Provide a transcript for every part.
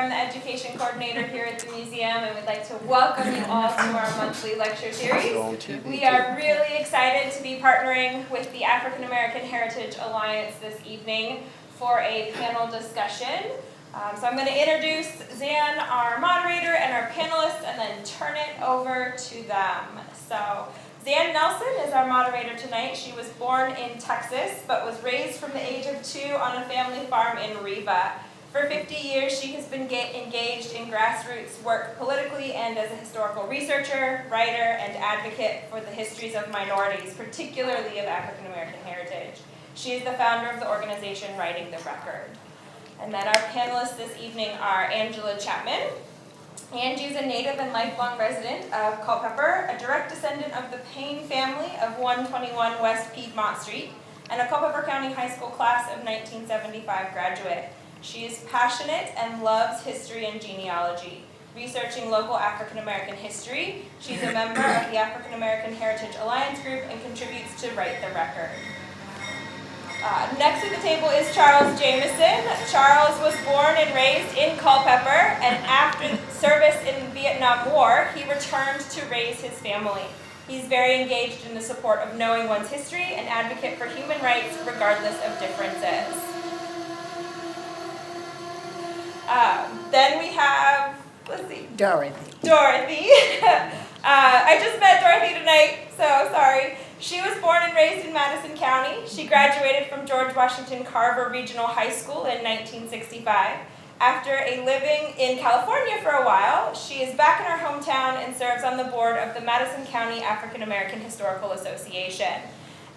I'm the education coordinator here at the museum, and we'd like to welcome you all to our monthly lecture series. We are really excited to be partnering with the African American Heritage Alliance this evening for a panel discussion. So I'm going to introduce Zan, our moderator, and our panelists, and then turn it over to them. So Zan Nelson is our moderator tonight. She was born in Texas, but was raised from the age of 2 on a family farm in Reba. For 50 years, she has been engaged in grassroots work politically and as a historical researcher, writer, and advocate for the histories of minorities, particularly of African American heritage. She is the founder of the organization Writing the Record. And then our panelists this evening are Angela Chapman. Angie is a native and lifelong resident of Culpeper, a direct descendant of the Payne family of 121 West Piedmont Street, and a Culpeper County High School class of 1975 graduate. She is passionate and loves history and genealogy. Researching local African American history, she's a member of the African American Heritage Alliance Group and contributes to Write the Record. Next at the table is Charles Jameson. Charles was born and raised in Culpeper, and after service in the Vietnam War, he returned to raise his family. He's very engaged in the support of knowing one's history and advocate for human rights regardless of differences. Then we have, Dorothy. I just met Dorothy tonight, so sorry. She was born and raised in Madison County. She graduated from George Washington Carver Regional High School in 1965. After a living in California for a while, she is back in her hometown and serves on the board of the Madison County African American Historical Association.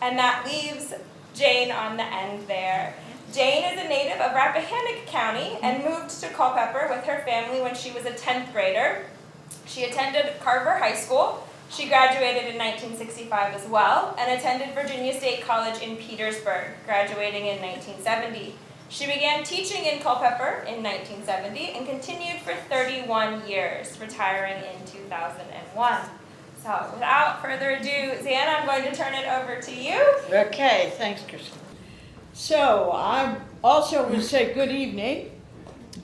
And that leaves Jane on the end there. Jane is a native of Rappahannock County and moved to Culpeper with her family when she was a 10th grader. She attended Carver High School. She graduated in 1965 as well and attended Virginia State College in Petersburg, graduating in 1970. She began teaching in Culpeper in 1970 and continued for 31 years, retiring in 2001. So without further ado, Zan, I'm going to turn it over to you. Okay, thanks, Kristen. So I also would say good evening.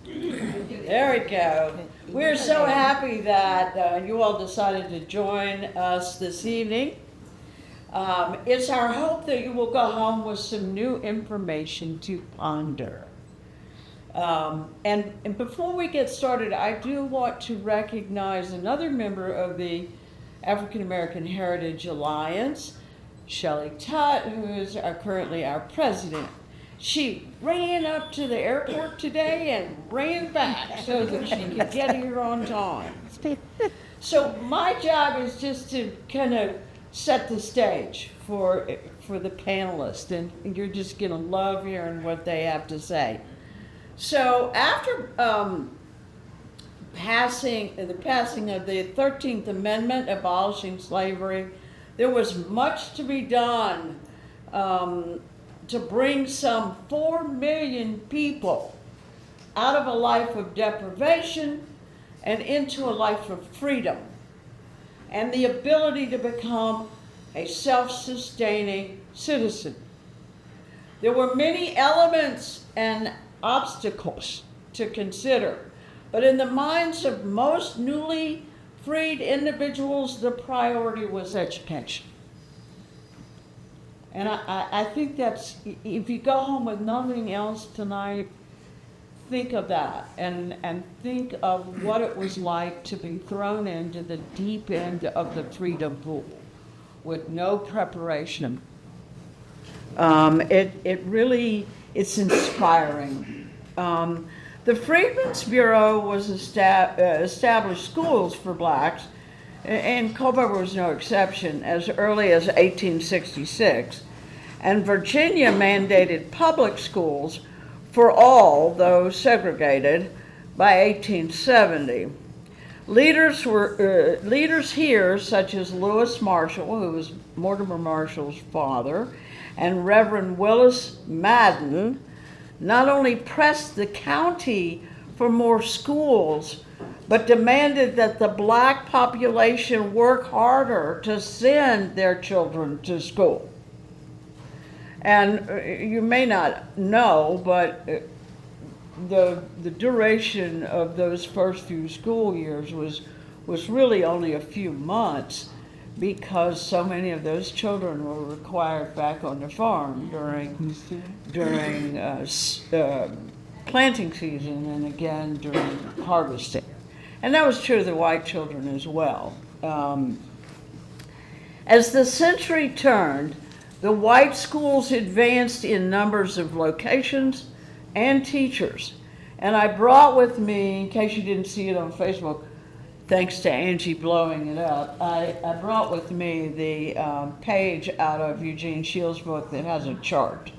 There we go. We're so happy that you all decided to join us this evening. It's our hope that you will go home with some new information to ponder. And before we get started, I do want to recognize another member of the African American Heritage Alliance, Shelley Tutt, who is currently our president. She ran up to the airport today and ran back so that she could get here on time. So my job is just to kind of set the stage for the panelists, and you're just going to love hearing what they have to say. So after the passing of the 13th Amendment abolishing slavery, there was much to be done to bring some 4 million people out of a life of deprivation and into a life of freedom and the ability to become a self-sustaining citizen. There were many elements and obstacles to consider, but in the minds of most newly freed individuals, the priority was education. And I think that's, if you go home with nothing else tonight, think of that and think of what it was like to be thrown into the deep end of the freedom pool with no preparation. It's inspiring. The Freedmen's Bureau was established schools for blacks, and Culpeper was no exception, as early as 1866. And Virginia mandated public schools for all, though segregated, by 1870. Leaders here, such as Lewis Marshall, who was Mortimer Marshall's father, and Reverend Willis Madden, not only pressed the county for more schools, but demanded that the black population work harder to send their children to school. And you may not know, but the duration of those first few school years was really only a few months, because so many of those children were required back on the farm during planting season and again during harvesting. And that was true of the white children as well. As the century turned, the white schools advanced in numbers of locations and teachers. And I brought with me, in case you didn't see it on Facebook, thanks to Angie blowing it up, I brought with me the page out of Eugene Shields' book that has a chart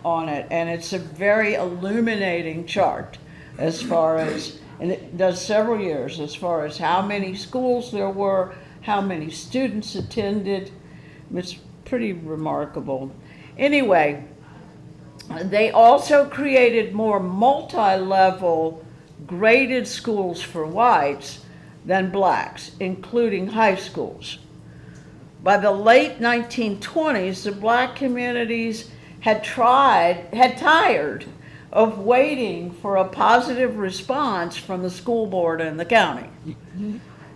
on it. And it's a very illuminating chart as far as, and it does several years, as far as how many schools there were, how many students attended. It's pretty remarkable. Anyway, they also created more multi-level graded schools for whites than blacks, including high schools. By the late 1920s, the black communities had tired of waiting for a positive response from the school board and the county.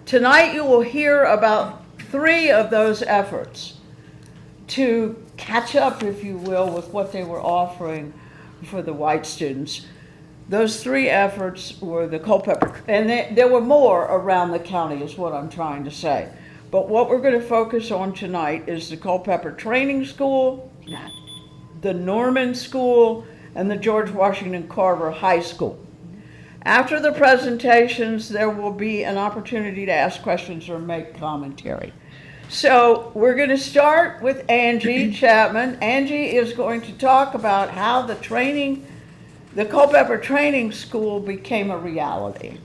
Tonight you will hear about 3 of those efforts to catch up, if you will, with what they were offering for the white students. Those 3 efforts were the Culpeper, and there were more around the county is what I'm trying to say. But what we're going to focus on tonight is the Culpeper Training School, the Norman School, and the George Washington Carver High School. After the presentations, there will be an opportunity to ask questions or make commentary. So we're going to start with Angie Chapman. Angie is going to talk about how the Culpeper Training School became a reality.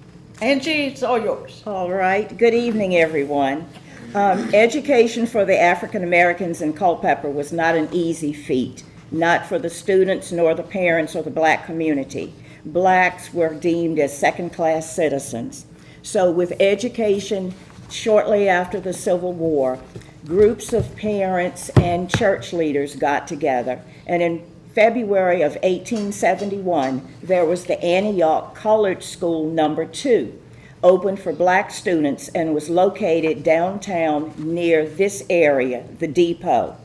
Angie, it's all yours. All right. Good evening, everyone. Education for the African Americans in Culpeper was not an easy feat, not for the students nor the parents or the black community. Blacks were deemed as second-class citizens. So with education, shortly after the Civil War, groups of parents and church leaders got together, and in February of 1871, there was the Antioch Colored School No. 2, opened for black students and was located downtown near this area, the depot.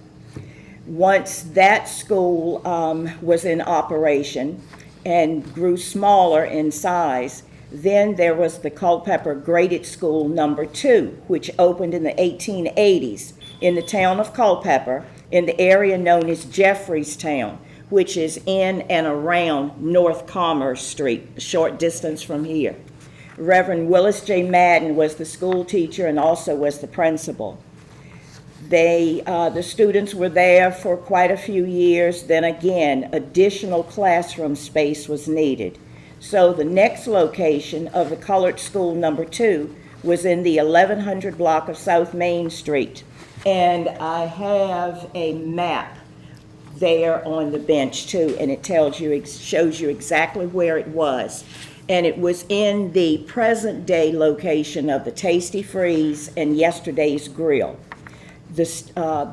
Once that school was in operation and grew smaller in size, then there was the Culpeper Graded School No. 2, which opened in the 1880s in the town of Culpeper in the area known as Jeffreystown, which is in and around North Commerce Street, a short distance from here. Reverend Willis J. Madden was the school teacher and also was the principal. The students were there for quite a few years. Then again, additional classroom space was needed. So the next location of the Colored School No. 2 was in the 1100 block of South Main Street. And I have a map there on the bench too, and it shows you exactly where it was. And it was in the present day location of the Tasty Freeze and Yesterday's Grill. The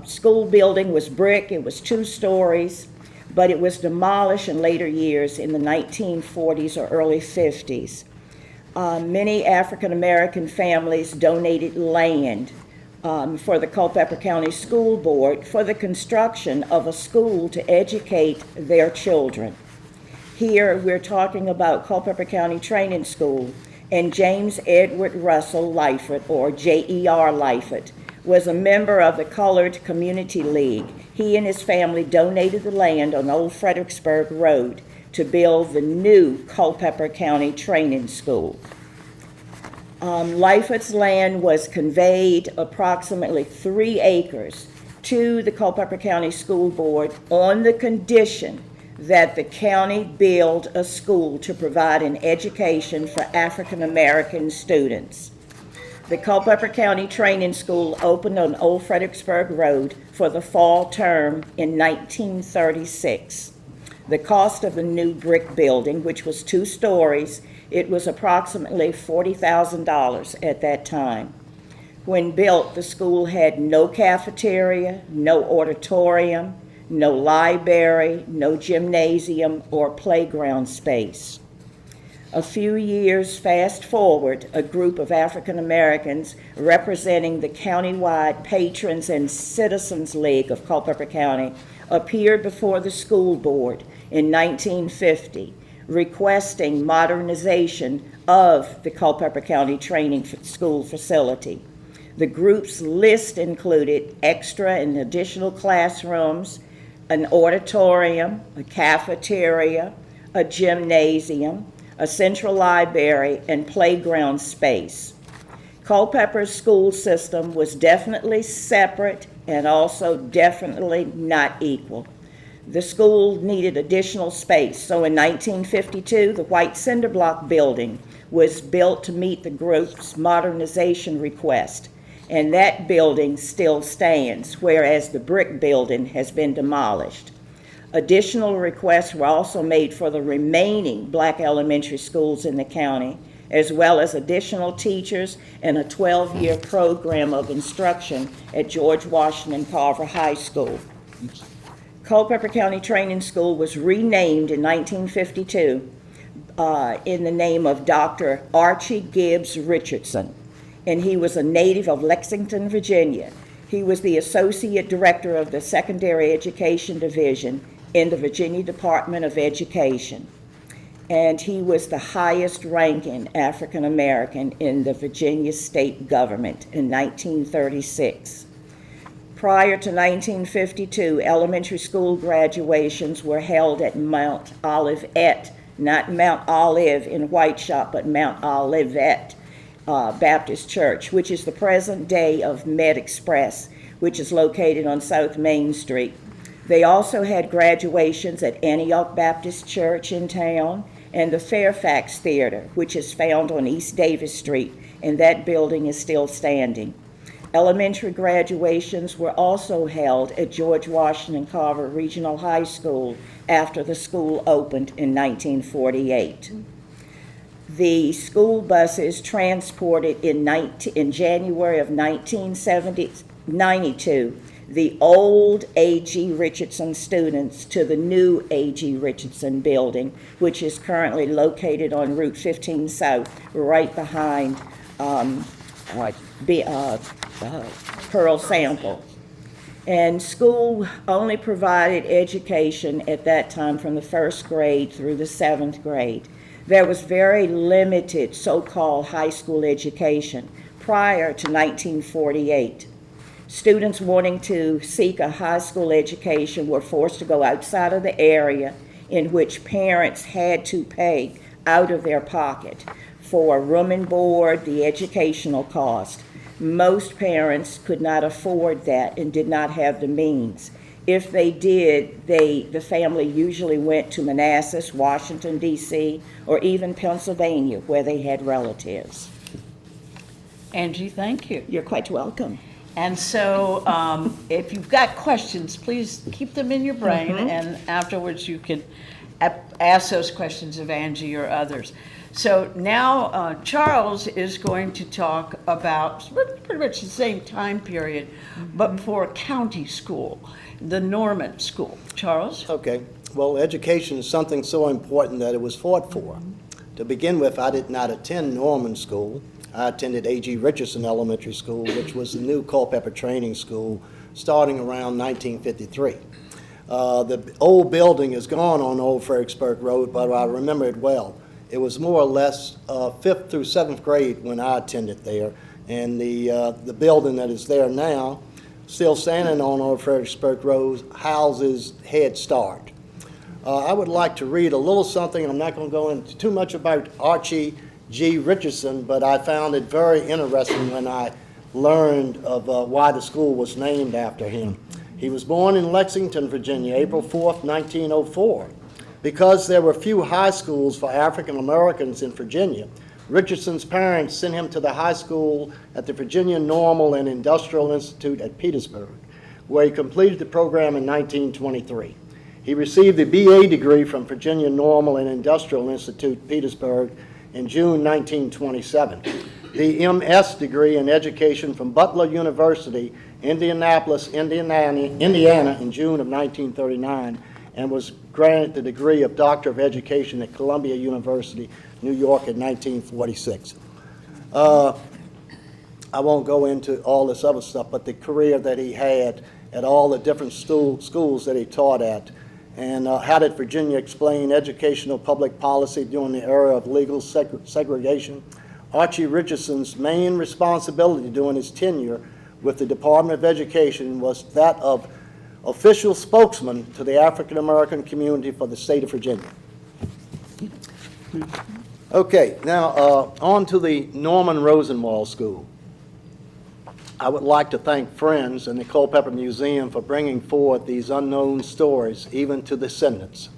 school building was brick. It was 2 stories, but it was demolished in later years in the 1940s or early 50s. Many African American families donated land for the Culpeper County School Board for the construction of a school to educate their children. Here we're talking about Culpeper County Training School, and James Edward Russell Lyford, or J.E.R. Lyford, was a member of the Colored Community League. He and his family donated the land on Old Fredericksburg Road to build the new Culpeper County Training School. Lyford's land was conveyed approximately 3 acres to the Culpeper County School Board on the condition that the county build a school to provide an education for African American students. The Culpeper County Training School opened on Old Fredericksburg Road for the fall term in 1936. The cost of the new brick building, which was 2 stories, it was approximately $40,000 at that time. When built, the school had no cafeteria, no auditorium, no library, no gymnasium or playground space. A few years fast forward, a group of African Americans representing the countywide Patrons and Citizens League of Culpeper County appeared before the school board in 1950 requesting modernization of the Culpeper County Training School facility. The group's list included extra and additional classrooms, an auditorium, a cafeteria, a gymnasium, a central library, and playground space. Culpeper's school system was definitely separate and also definitely not equal. The school needed additional space, so in 1952, the white cinder block building was built to meet the group's modernization request, and that building still stands, whereas the brick building has been demolished. Additional requests were also made for the remaining black elementary schools in the county, as well as additional teachers and a 12-year program of instruction at George Washington Carver High School. Culpeper County Training School was renamed in 1952 in the name of Dr. Archie Gibbs Richardson, and he was a native of Lexington, Virginia. He was the Associate Director of the Secondary Education Division in the Virginia Department of Education, and he was the highest ranking African American in the Virginia state government in 1936. Prior to 1952, elementary school graduations were held at Mount Olivet, not Mount Olive in Whiteshop, but Mount Olivet Baptist Church, which is the present day of Med Express, which is located on South Main Street. They also had graduations at Antioch Baptist Church in town and the Fairfax Theater, which is found on East Davis Street, and that building is still standing. Elementary graduations were also held at George Washington Carver Regional High School after the school opened in 1948. The school buses transported in January of 1992 the old A.G. Richardson students to the new A.G. Richardson building, which is currently located on Route 15 South, right behind Pearl Sample. And school only provided education at that time from the first grade through the 7th grade. There was very limited so-called high school education prior to 1948. Students wanting to seek a high school education were forced to go outside of the area in which parents had to pay out of their pocket for room and board, the educational cost. Most parents could not afford that and did not have the means. If they did, the family usually went to Manassas, Washington, D.C., or even Pennsylvania, where they had relatives. Angie, thank you. You're quite welcome. And so if you've got questions, please keep them in your brain, and afterwards you can ask those questions of Angie or others. So now Charles is going to talk about pretty much the same time period, but for a county school, the Norman School. Charles? Okay. Well, education is something so important that it was fought for. To begin with, I did not attend Norman School. I attended A.G. Richardson Elementary School, which was the new Culpeper Training School, starting around 1953. The old building is gone on Old Fredericksburg Road, but I remember it well. It was more or less 5th through 7th grade when I attended there, and the building that is there now, still standing on Old Fredericksburg Road, houses Head Start. I would like to read a little something. I'm not going to go into too much about Archie G. Richardson, but I found it very interesting when I learned of why the school was named after him. He was born in Lexington, Virginia, April 4th, 1904. Because there were few high schools for African Americans in Virginia, Richardson's parents sent him to the high school at the Virginia Normal and Industrial Institute at Petersburg, where he completed the program in 1923. He received a BA degree from Virginia Normal and Industrial Institute, Petersburg, in June 1927. The MS degree in education from Butler University, Indianapolis, Indiana in June of 1939, and was granted the degree of Doctor of Education at Columbia University, New York in 1946. I won't go into all this other stuff, but the career that he had at all the different schools that he taught at, and how did Virginia explain educational public policy during the era of legal segregation. Archie Richardson's main responsibility during his tenure with the Department of Education was that of official spokesman to the African American community for the state of Virginia. Okay, now on to the Norman Rosenwald School. I would like to thank Friends and the Culpeper Museum for bringing forward these unknown stories, even to descendants.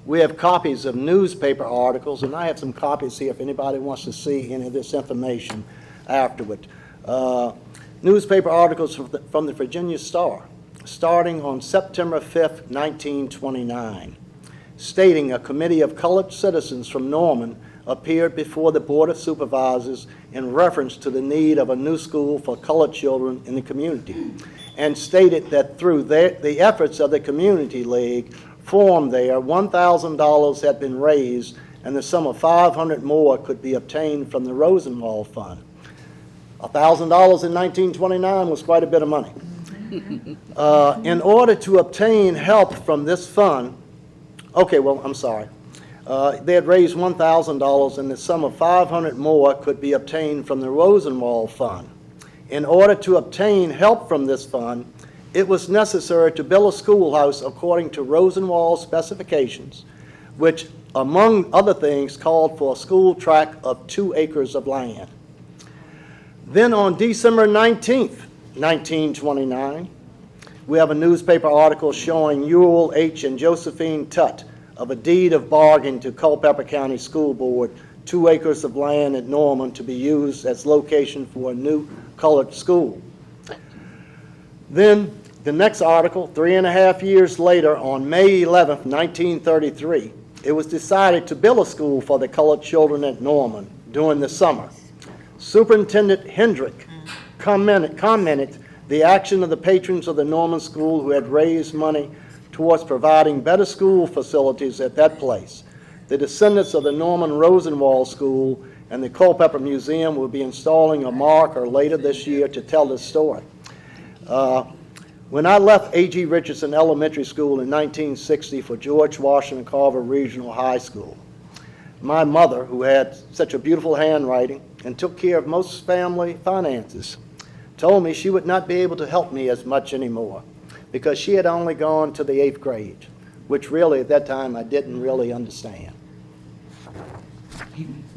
We have copies of newspaper articles, and I have some copies here if anybody wants to see any of this information afterward. Newspaper articles from the Virginia Star, starting on September 5th, 1929, stating a committee of colored citizens from Norman appeared before the Board of Supervisors in reference to the need of a new school for colored children in the community, and stated that through the efforts of the Community League formed there, $1,000 had been raised, and the sum of $500 more could be obtained from the Rosenwald Fund. $1,000 in 1929 was quite a bit of money. In order to obtain help from this fund, they had raised $1,000 and the sum of $500 more could be obtained from the Rosenwald Fund. In order to obtain help from this fund, it was necessary to build a schoolhouse according to Rosenwald specifications, which, among other things, called for a school tract of 2 acres of land. Then on December 19th, 1929, we have a newspaper article showing Ewell H. and Josephine Tutt of a deed of bargain to Culpeper County School Board, 2 acres of land at Norman to be used as location for a new colored school. Then the next article, 3.5 years later, on May 11th, 1933, it was decided to build a school for the colored children at Norman during the summer. Superintendent Hendrick commented the action of the patrons of the Norman School who had raised money towards providing better school facilities at that place. The descendants of the Norman Rosenwald School and the Culpeper Museum will be installing a marker later this year to tell this story. When I left A.G. Richardson Elementary School in 1960 for George Washington Carver Regional High School, my mother, who had such a beautiful handwriting and took care of most family finances, told me she would not be able to help me as much anymore because she had only gone to the 8th grade, which really at that time I didn't really understand.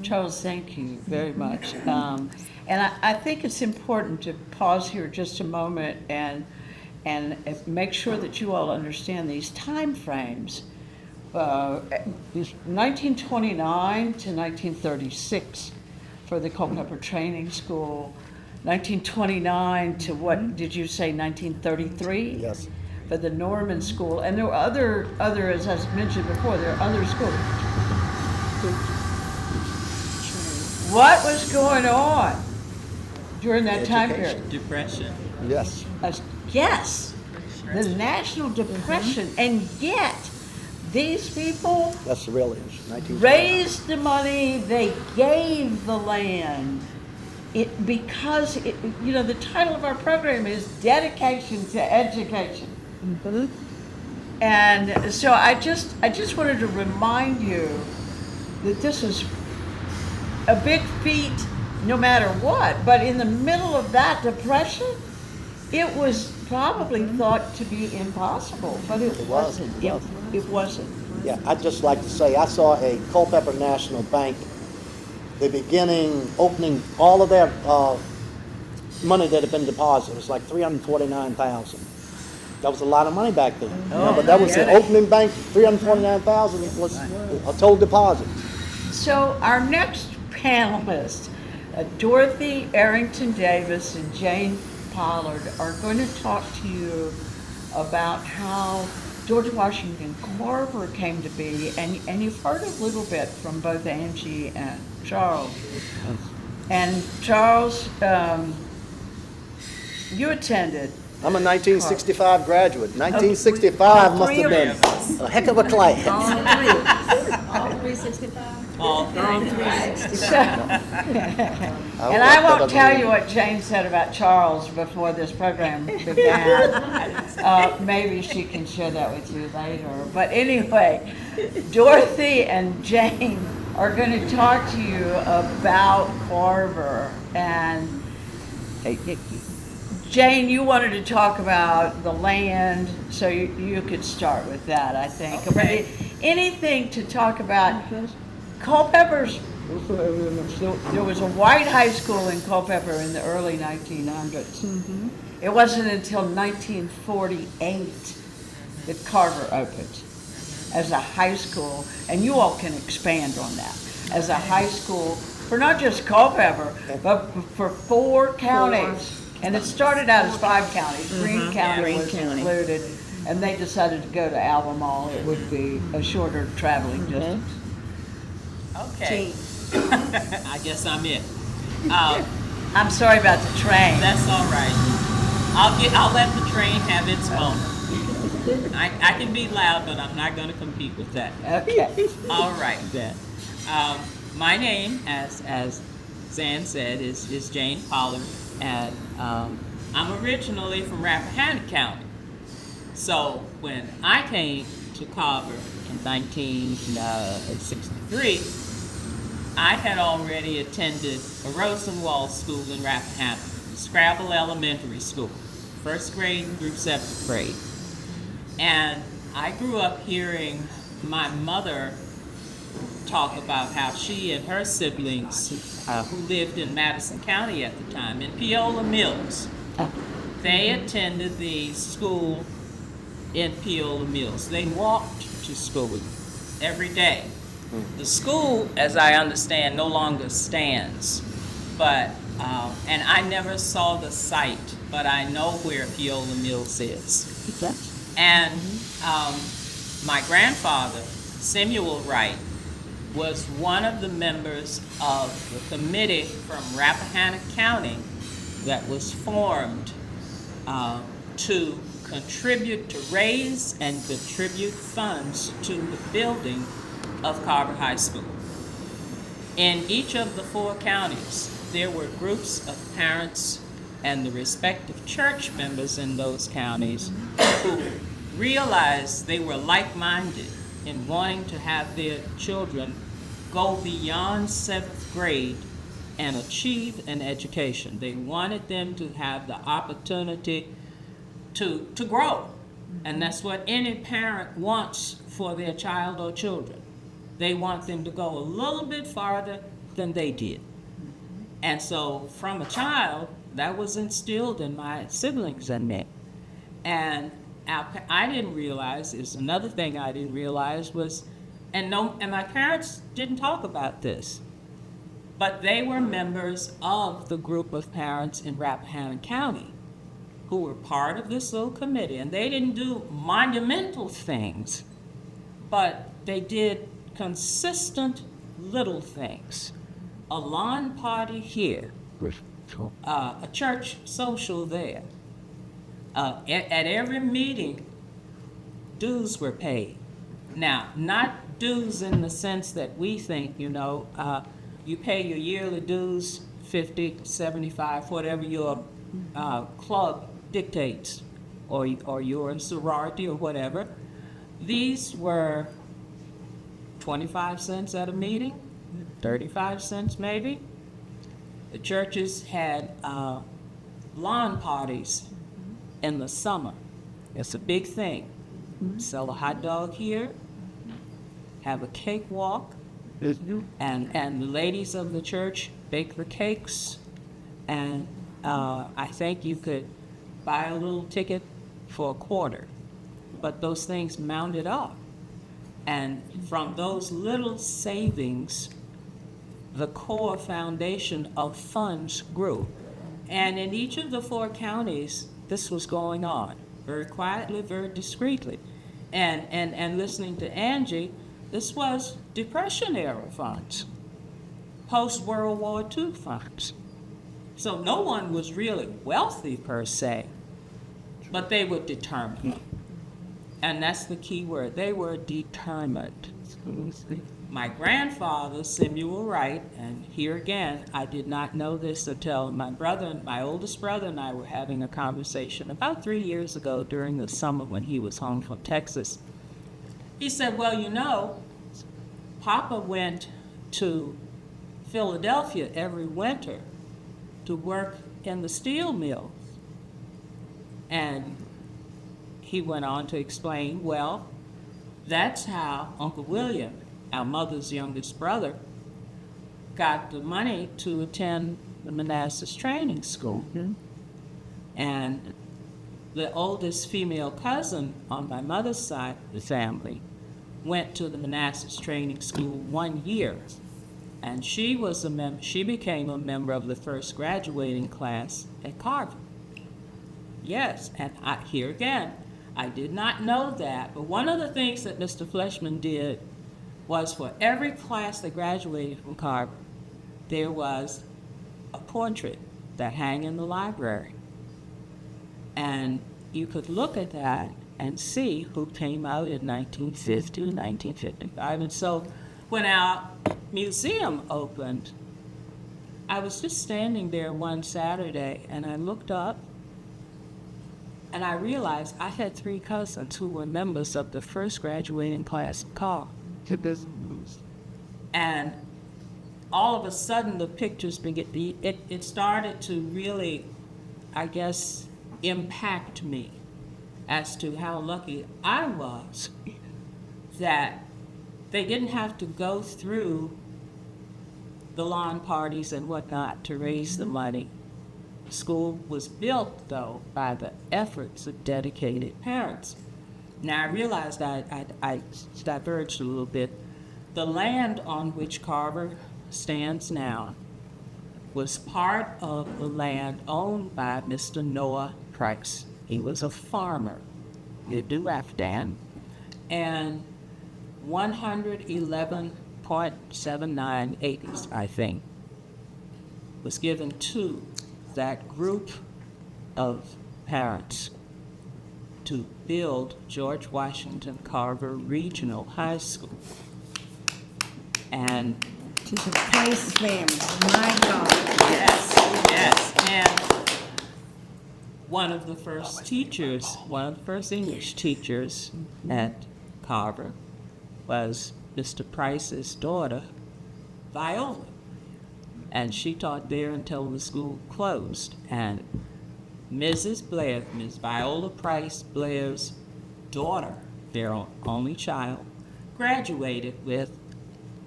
Charles, thank you very much. And I think it's important to pause here just a moment and make sure that you all understand these time frames. 1929 to 1936 for the Culpeper Training School. 1929 to what did you say, 1933? Yes. For the Norman School. And there were other, as I mentioned before, there are other schools. What was going on during that time period? Depression. Yes. Yes, the National Depression, and yet these people That's the real issue. raised the money, they gave the land. Because the title of our program is Dedication to Education. Mm-hmm. And so I just wanted to remind you that this is a big feat no matter what, but in the middle of that depression, it was probably thought to be impossible, but it wasn't. It wasn't. Yeah, I'd just like to say, I saw a Culpeper National Bank, the beginning, opening all of their money that had been deposited. It was like $349,000. That was a lot of money back then. But that was the opening bank, $349,000 was a total deposit. So our next panelists, Dorothy Arrington Davis and Jane Pollard, are going to talk to you about how George Washington Carver came to be, and you've heard a little bit from both Angie and Charles. And Charles, you attended I'm a 1965 graduate. 1965 must have been a heck of a class. All 365? All three. And I won't tell you what Jane said about Charles before this program began. Maybe she can share that with you later. But anyway, Dorothy and Jane are going to talk to you about Carver. And Jane, you wanted to talk about the land, so you could start with that, I think. Okay. But anything to talk about Culpeper's, there was a white high school in Culpeper in the early 1900s. It wasn't until 1948 that Carver opened as a high school, and you all can expand on that, as a high school for not just Culpeper, but for 4 counties. And it started out as 5 counties. Greene County was included, and they decided to go to Albemarle. It would be a shorter traveling distance. Okay. I guess I'm it. I'm sorry about the train. That's all right. I'll let the train have its moment. I can be loud, but I'm not going to compete with that. Okay. All right then. My name, as Zan said, is Jane Pollard, and I'm originally from Rappahannock County. So when I came to Carver in 1963, I had already attended a Rosenwald school in Rappahannock, Scrabble Elementary School, 1st grade through 7th grade. And I grew up hearing my mother talk about how she and her siblings, who lived in Madison County at the time, in Peola Mills, they attended the school in Peola Mills. They walked to school every day. The school, as I understand, no longer stands, but and I never saw the site, but I know where Peola Mills is. And my grandfather, Samuel Wright, was one of the members of the committee from Rappahannock County that was formed to contribute, to raise and contribute funds to the building of Carver High School. In each of the 4 counties, there were groups of parents and the respective church members in those counties who realized they were like-minded in wanting to have their children go beyond 7th grade and achieve an education. They wanted them to have the opportunity to grow. And that's what any parent wants for their child or children. They want them to go a little bit farther than they did. And so from a child, that was instilled in my siblings and me. And I didn't realize, is another thing I didn't realize was, and my parents didn't talk about this, but they were members of the group of parents in Rappahannock County who were part of this little committee, and they didn't do monumental things, but they did consistent little things. A lawn party here, a church social there. At every meeting, dues were paid. Now, not dues in the sense that we think, you pay your yearly dues, 50, 75, whatever your club dictates, or your sorority or whatever. These were 25 cents at a meeting, 35 cents maybe. The churches had lawn parties in the summer. It's a big thing. Sell a hot dog here, have a cake walk, and the ladies of the church bake the cakes, and I think you could buy a little ticket for a quarter, but those things mounted up. And from those little savings, the core foundation of funds grew. And in each of the 4 counties, this was going on, very quietly, very discreetly. And listening to Angie, this was Depression era funds, post-World War II funds. So no one was really wealthy per se. but they were determined. And that's the key word. They were determined. My grandfather, Samuel Wright, and here again, I did not know this until my oldest brother and I were having a conversation about 3 years ago during the summer when he was home from Texas. He said, well, you know, Papa went to Philadelphia every winter to work in the steel mills. And he went on to explain, well, that's how Uncle William, our mother's youngest brother, got the money to attend the Manassas Training School. And the oldest female cousin on my mother's side of the family went to the Manassas Training School 1 year. And she became a member of the first graduating class at Carver. Yes, and here again, I did not know that, but one of the things that Mr. Fleshman did was for every class that graduated from Carver, there was a portrait that hung in the library. And you could look at that and see who came out in 1950, 1955. And so when our museum opened, I was just standing there one Saturday and I looked up and I realized I had 3 cousins who were members of the first graduating class of Carver. And all of a sudden the pictures it started to really, I guess, impact me as to how lucky I was that they didn't have to go through the lawn parties and whatnot to raise the money. School was built, though, by the efforts of dedicated parents. Now, I realized I diverged a little bit. The land on which Carver stands now was part of the land owned by Mr. Noah Price. He was a farmer, lived in Afghan, and 111.79 acres, I think, was given to that group of parents to build George Washington Carver Regional High School. And To the Price family, my God. yes, and one of the first English teachers at Carver was Mr. Price's daughter, Viola. And she taught there until the school closed. And Ms. Viola Price Blair's daughter, their only child, graduated with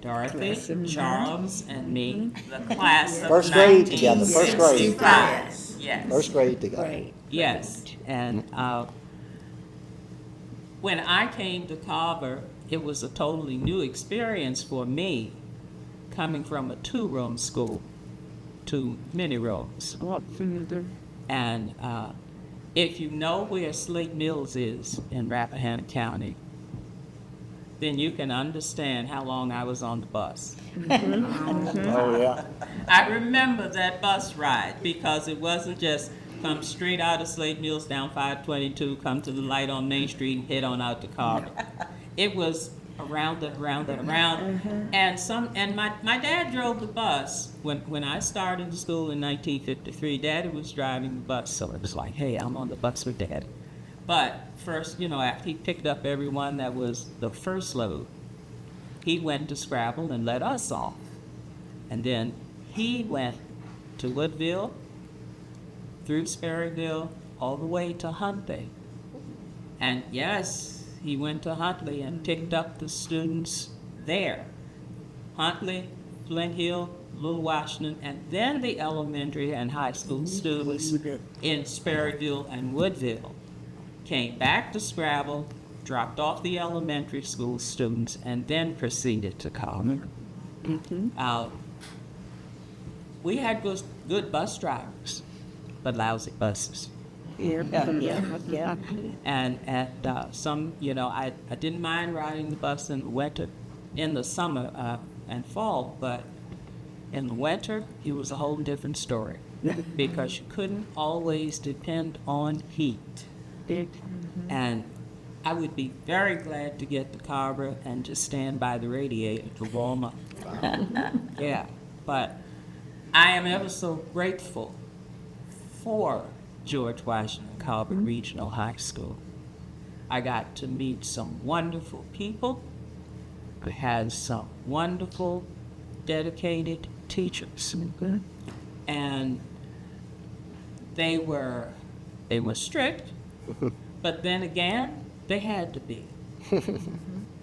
Dorothy, Charles, and me, the class of First grade together, first grade. 1965. Yes. First grade together. Right. Yes, and when I came to Carver, it was a totally new experience for me, coming from a 2-room school to many rooms. And if you know where Slate Mills is in Rappahannock County, then you can understand how long I was on the bus. Oh, yeah. I remember that bus ride because it wasn't just come straight out of Slate Mills down 522, come to the light on Main Street and head on out to Carver. It was around and around and around. And my dad drove the bus. When I started school in 1953, Daddy was driving the bus, so it was like, hey, I'm on the bus with Daddy. But first, after he picked up everyone that was the first load, he went to Scrabble and let us off. And then he went to Woodville, through Sperryville, all the way to Huntley. And yes, he went to Huntley and picked up the students there. Huntley, Flint Hill, Little Washington, and then the elementary and high school students in Sperryville and Woodville came back to Scrabble, dropped off the elementary school students, and then proceeded to Carver. We had good bus drivers, but lousy buses. Yeah. And some, I didn't mind riding the bus in the winter, in the summer and fall, but in the winter, it was a whole different story because you couldn't always depend on heat. And I would be very glad to get the Carver and just stand by the radiator to warm up. Yeah, but I am ever so grateful for George Washington Carver Regional High School. I got to meet some wonderful people. I had some wonderful, dedicated teachers. And they were strict, but then again, they had to be.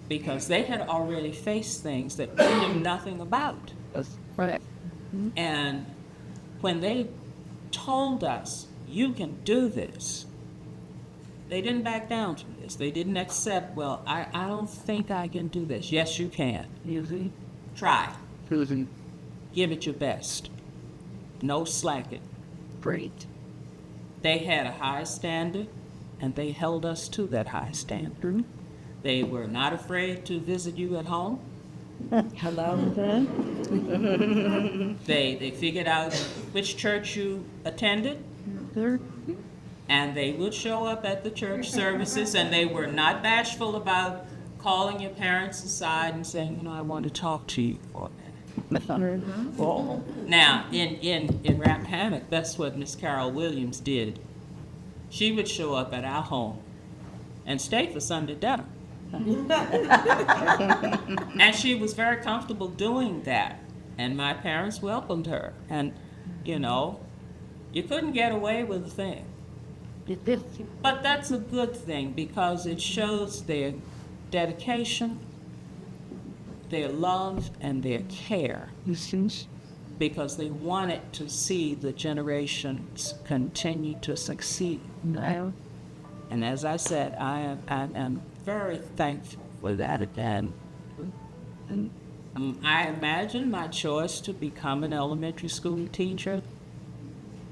Because they had already faced things that we knew nothing about. Right. And when they told us, you can do this, they didn't back down from this. They didn't accept, well, I don't think I can do this. Yes, you can. Try. Give it your best. No slacking. Great. They had a high standard, and they held us to that high standard. They were not afraid to visit you at home. Hello. They figured out which church you attended, and they would show up at the church services, and they were not bashful about calling your parents aside and saying, I want to talk to you for a minute. Well, now, in Rappahannock, that's what Miss Carol Williams did. She would show up at our home and stay for Sunday dinner. And she was very comfortable doing that. And my parents welcomed her. And, you couldn't get away with a thing. But that's a good thing because it shows their dedication, their love, and their care. Because they wanted to see the generations continue to succeed. And as I said, I am very thankful for that again. I imagine my choice to become an elementary school teacher,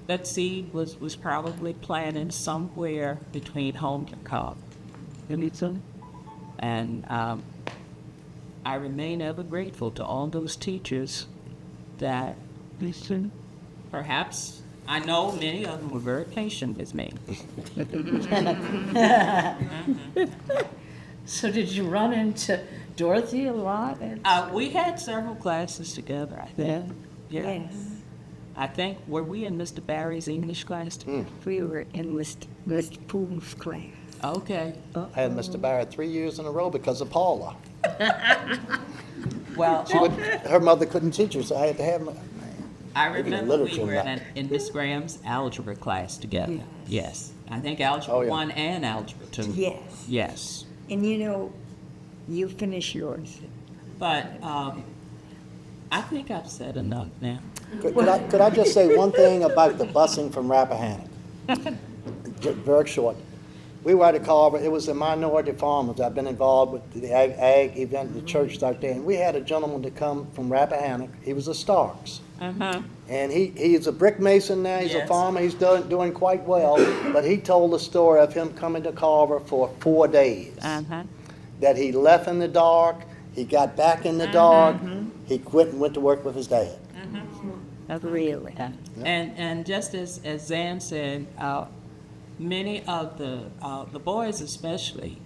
that seed was probably planted somewhere between home and Carver. And I remain ever grateful to all those teachers that perhaps, I know many of them were very patient with me. So did you run into Dorothy a lot? We had several classes together, I think. Yeah. Yes. I think, were we in Mr. Barry's English class too? We were in Mr. Poole's class. Okay. I had Mr. Barrett 3 years in a row because of Paula. Well, Her mother couldn't teach her, so I had to have my. I remember we literature were now. in Miss Graham's algebra class together. Yes. I think algebra Oh, yeah. 1 and algebra 2. Yes. Yes. And you finish yours. But I think I've said enough now. Could I just say one thing about the busing from Rappahannock? Very short. We were at a Carver, it was the minority farmers. I've been involved with the ag event, the church out there, and we had a gentleman to come from Rappahannock. He was a Starks. And he's a brick mason now, he's a Yes. farmer, he's doing quite well, but he told the story of him coming to Carver for 4 days. That he left in the dark, he got back in the dark, he quit and went to work with his dad. Really? And just as Zan said, many of the boys, especially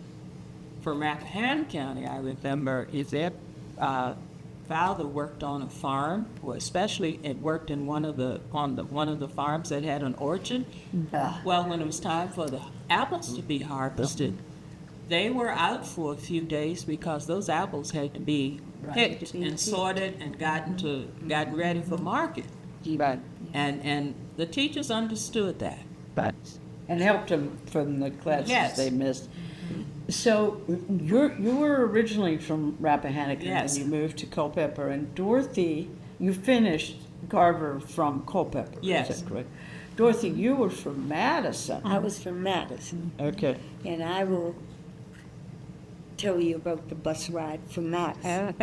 from Rappahannock County, I remember, is their father worked on a farm, or especially it worked in one of the farms that had an orchard. Well, when it was time for the apples to be harvested, they were out for a few days because those apples had to be picked and sorted and gotten ready for market. And the teachers understood that. And helped them from the classes Yes. they missed. So you were originally from Rappahannock, Yes. and then you moved to Culpeper. And Dorothy, you finished Carver from Culpeper. Yes. Is that correct? Dorothy, you were from Madison. I was from Madison, Okay. and I will tell you about the bus ride from Madison.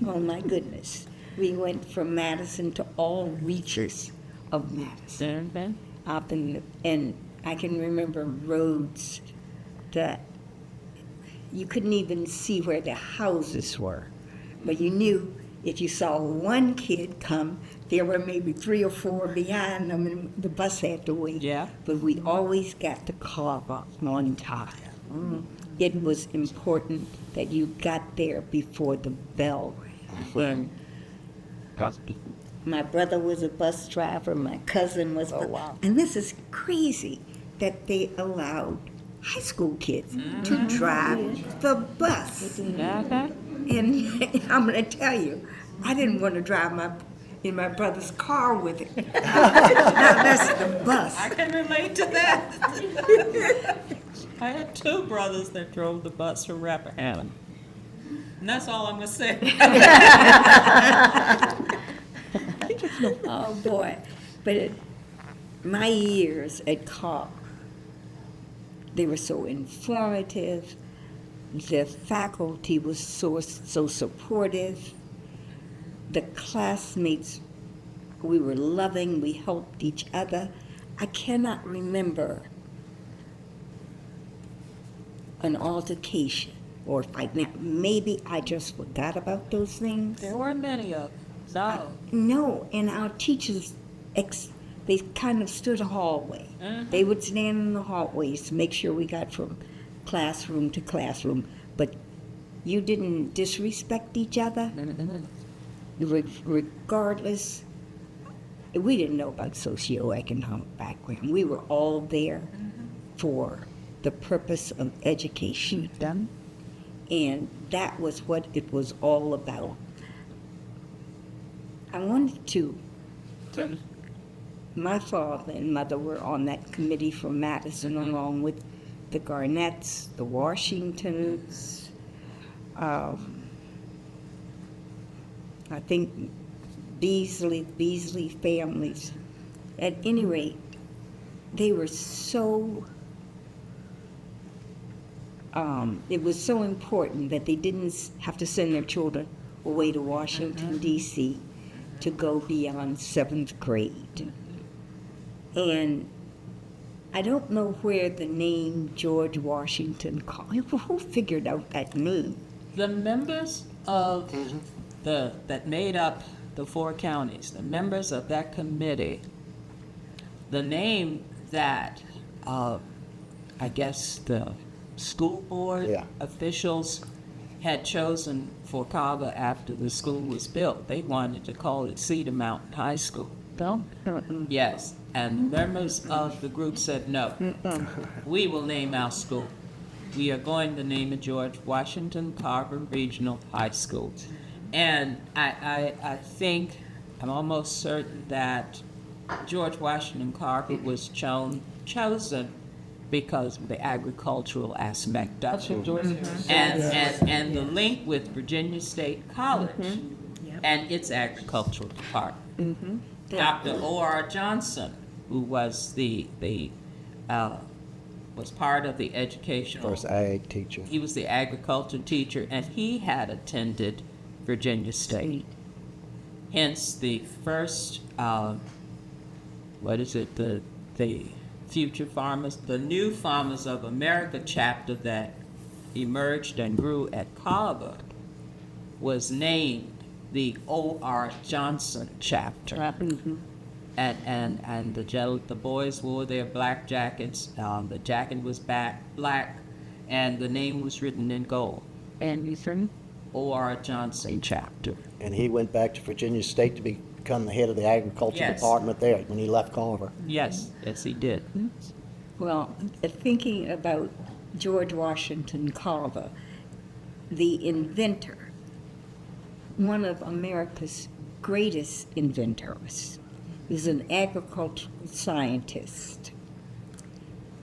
Oh, my goodness. We went from Madison to all reaches of Madison. Up and I can remember roads that you couldn't even see where the houses were, but you knew if you saw one kid come, there were maybe 3 or 4 behind them, and the bus had to wait. Yeah. But we always got to Carver on time. It was important that you got there before the bell rang. My brother was a bus driver, my cousin was, and this is crazy that they allowed high school kids to drive the bus. And I'm going to tell you, I didn't want to drive in my brother's car with it. That's the bus. I can relate to that. I had 2 brothers that drove the bus from Rappahannock. And that's all I'm going to say. Oh, boy. But my years at Carver, they were so informative. The faculty was so supportive. The classmates, we were loving, we helped each other. I cannot remember an altercation or a fight. Now, maybe I just forgot about those things. There were many of them. No. No, and our teachers, they kind of stood a hallway. They would stand in the hallways to make sure we got from classroom to classroom. But you didn't disrespect each other, regardless. We didn't know about socioeconomic background. We were all there for the purpose of education. And that was what it was all about. I wanted to, my father and mother were on that committee for Madison, along with the Garnetts, the Washingtons, I think Beasley families. At any rate, they were so, it was so important that they didn't have to send their children away to Washington, D.C. to go beyond 7th grade. And I don't know where the name George Washington, who figured out that name? The members of that made up the 4 counties, the members of that committee, the name that I guess the school board officials had chosen for Carver after the school was built, they wanted to call it Cedar Mountain High School. Yes, and members of the group said, no, we will name our school. We are going to name it George Washington Carver Regional High School. And I think, I'm almost certain that George Washington Carver was chosen because of the agricultural aspect of it. And the link with Virginia State College and its agricultural department. Dr. O.R. Johnson, who was was part of the educational. First ag teacher. He was the agriculture teacher, and he had attended Virginia State. Hence the first, the Future Farmers, the New Farmers of America chapter that emerged and grew at Carver was named the O.R. Johnson chapter. And the boys wore their black jackets. The jacket was black, and the name was written in gold. Anderson. O.R. Johnson chapter. And he went back to Virginia State to become the head of the agriculture department there when he left Carver. Yes, he did. Well, thinking about George Washington Carver, the inventor, one of America's greatest inventors, is an agricultural scientist.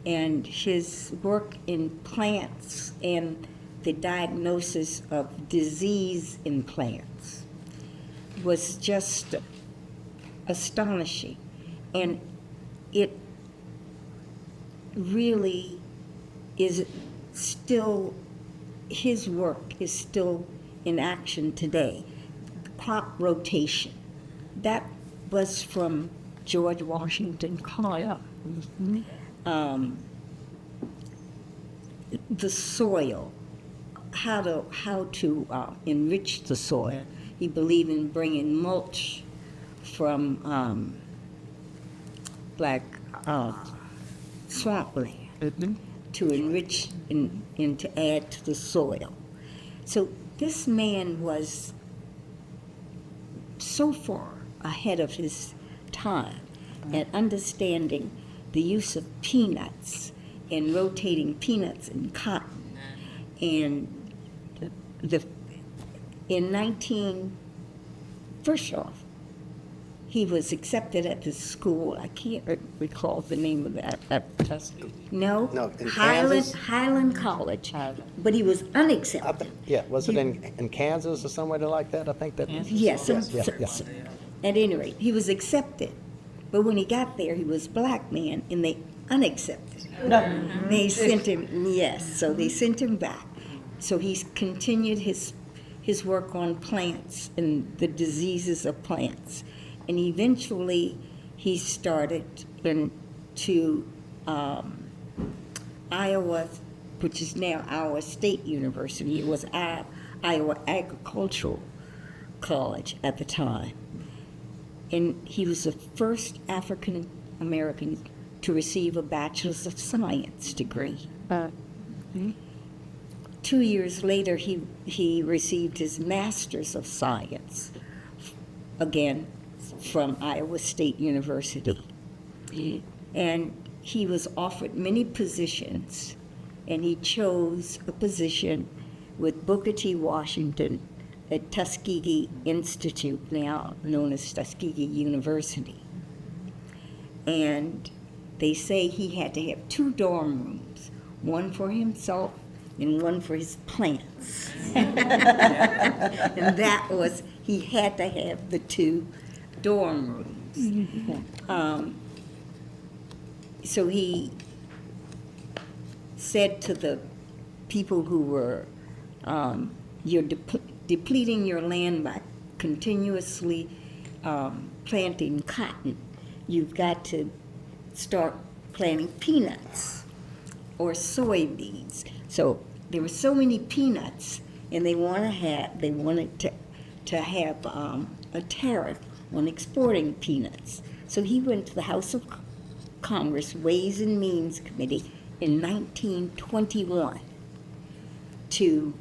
And his work in plants and the diagnosis of disease in plants was just astonishing. And it really is still, his work is still in action today. Crop rotation, that was from George Washington Carver. The soil, how to enrich the soil. He believed in bringing mulch from black swampland to enrich and to add to the soil. So this man was so far ahead of his time at understanding the use of peanuts and rotating peanuts and cotton. And first off, he was accepted at the school. I can't recall the name of that Tuskegee. No, No, in Kansas? Highland College, but he was unaccepted. Yeah, was it in Kansas or somewhere like that? I think that. Kansas? Yes, Yes. at any rate, he was accepted. But when he got there, he was a black man, and they unaccepted. They sent him, yes, so they sent him back. So he's continued his work on plants and the diseases of plants. And eventually, he started to Iowa, which is now Iowa State University. It was Iowa Agricultural College at the time. And he was the first African American to receive a Bachelor's of Science degree. 2 years later, he received his Master's of Science, again, from Iowa State University. And he was offered many positions, and he chose a position with Booker T. Washington at Tuskegee Institute, now known as Tuskegee University. And they say he had to have 2 dorm rooms, one for himself and one for his plants. And that was, he had to have the 2 dorm rooms. So he said to the people who were, you're depleting your land by continuously planting cotton. You've got to start planting peanuts or soybeans. So there were so many peanuts, and they wanted to have a tariff on exporting peanuts. So he went to the House of Congress Ways and Means Committee in 1921 to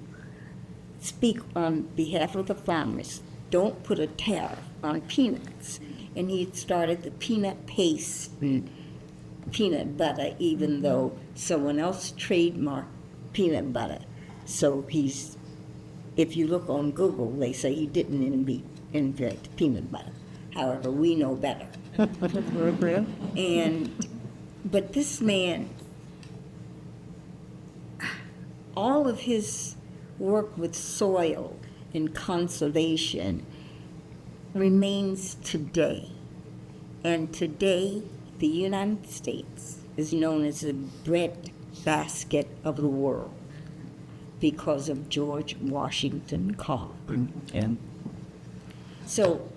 speak on behalf of the farmers. Don't put a tariff on peanuts. And he started the peanut paste and peanut butter, even though someone else trademarked peanut butter. So if you look on Google, they say he didn't invent peanut butter. However, we know better. But this man, all of his work with soil and conservation remains today. And today, the United States is known as the bread basket of the world because of George Washington Carver. So,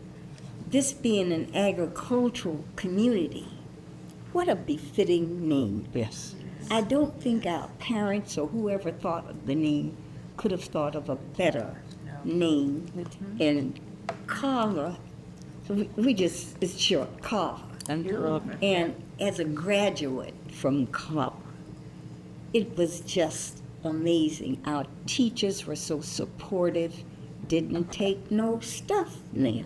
this being an agricultural community, what a befitting name. Yes. I don't think our parents or whoever thought of the name could have thought of a better name. And Carver, it's short, Carver. And as a graduate from Carver, it was just amazing. Our teachers were so supportive, didn't take no stuff now.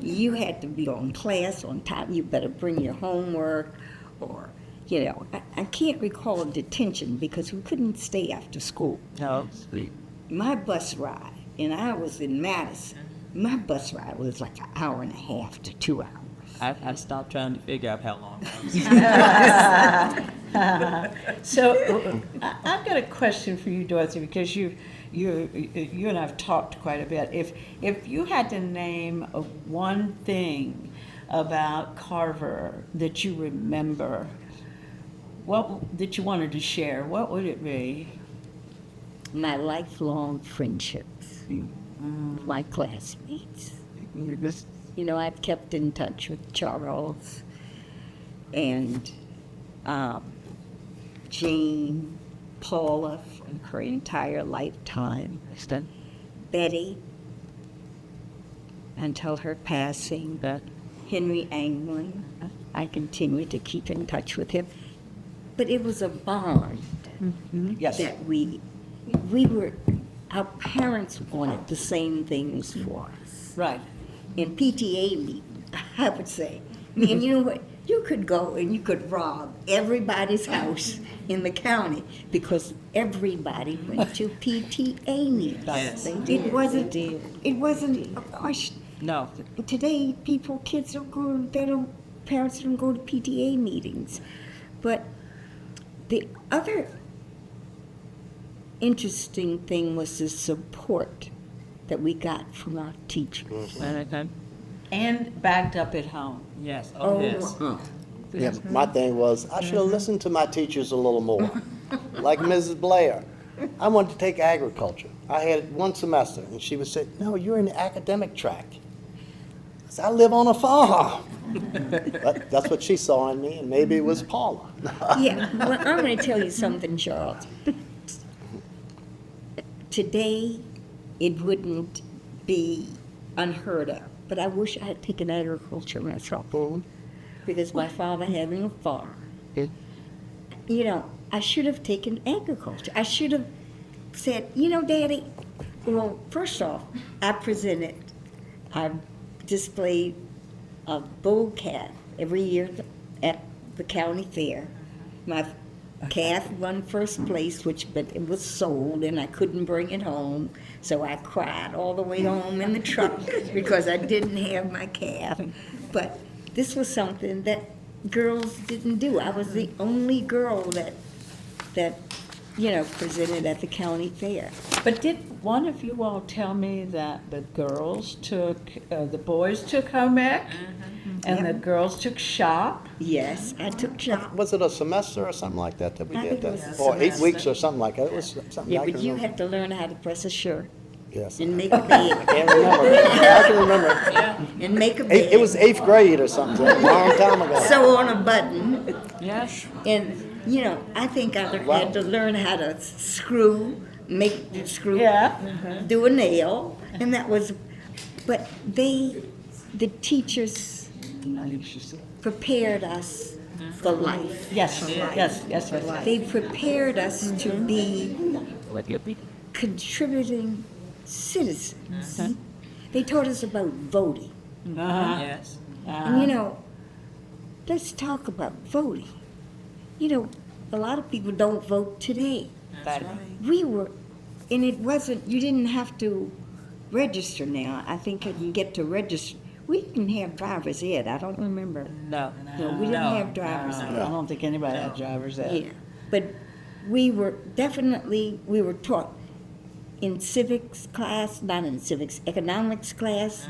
You had to be on class on time. You better bring your homework, or, I can't recall a detention because we couldn't stay after school. No. My bus ride, and I was in Madison, my bus ride was like an hour and a half to 2 hours. I stopped trying to figure out how long that was. So I've got a question for you, Dorothy, because you and I've talked quite a bit. If you had to name one thing about Carver that you remember, that you wanted to share, what would it be? My lifelong friendships, my classmates. I've kept in touch with Charles and Jane, Paula from her entire lifetime, Betty, until her passing. Henry Anglin, I continue to keep in touch with him. But it was a bond Yes. that we were, our parents wanted the same things for us. Right. In PTA meeting, I would say, and you know what? You could go and you could rob everybody's house in the county because everybody went to PTA meetings. Yes. It wasn't a question. No. But today, kids don't go, parents don't go to PTA meetings. But the other interesting thing was the support that we got from our teachers. And backed up at home. Yes. Oh, yes. Yeah, my thing was, I should have listened to my teachers a little more. Like Mrs. Blair. I wanted to take agriculture. I had one semester, and she would say, no, you're in the academic track. I said, I live on a farm. But that's what she saw in me, and maybe it was Paula. Yeah, well, I'm going to tell you something, Charles. Today, it wouldn't be unheard of, but I wish I had taken agriculture myself, because my father having a farm. You know, I should have taken agriculture. I should have said, you know, Daddy, well, first off, I displayed a bull calf every year at the county fair. My calf won first place, but it was sold and I couldn't bring it home, so I cried all the way home in the truck because I didn't have my calf. But this was something that girls didn't do. I was the only girl that presented at the county fair. But did one of you all tell me that the boys took home ec and the girls took shop? Yes, I took shop. Was it a semester or something like that we I did think it that? was a Or 8 semester. weeks or something like that. It was something Yeah, I but can you remember. had to learn how to press a shirt Yes. and make a bed. Can't remember. I can remember. And make a bed. It was 8th grade or something, a long time ago. Sew on a button. Yes. And, I think I had to learn how to make the screw, do a nail, and that was, but the teachers prepared us for life. Yes, yes. They prepared us to be contributing citizens. They taught us about voting. Yes. And let's talk about voting. A lot of people don't vote today. And it wasn't, you didn't have to register now. I think you can get to register. We didn't have driver's ed, I don't remember. No. No, we didn't have driver's I ed. don't think anybody had drivers ed. Yeah, but we were taught in civics class, not in civics, economics class,